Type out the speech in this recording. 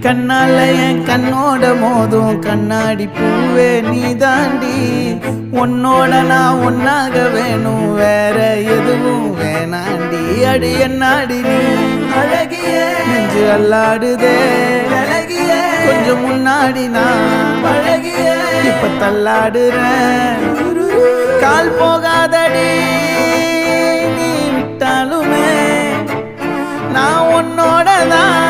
கண்ணால என் கண்ணோட மோதும் கண்ணாடி பூவே நீ தாண்டி உன்னோட நான் ஒன்னாக வேணும் வேற எதுவும் வேணாண்டி அடி என்னாடி நீ அழகிய நெஞ்சு அல்லாடுதே அழகிய கொஞ்சம் முன்னாடி நான் அழகிய இப்ப தள்ளாடுறேன் கால் போகாதடி நீ விட்டாலுமே நான் உன்னோட தான்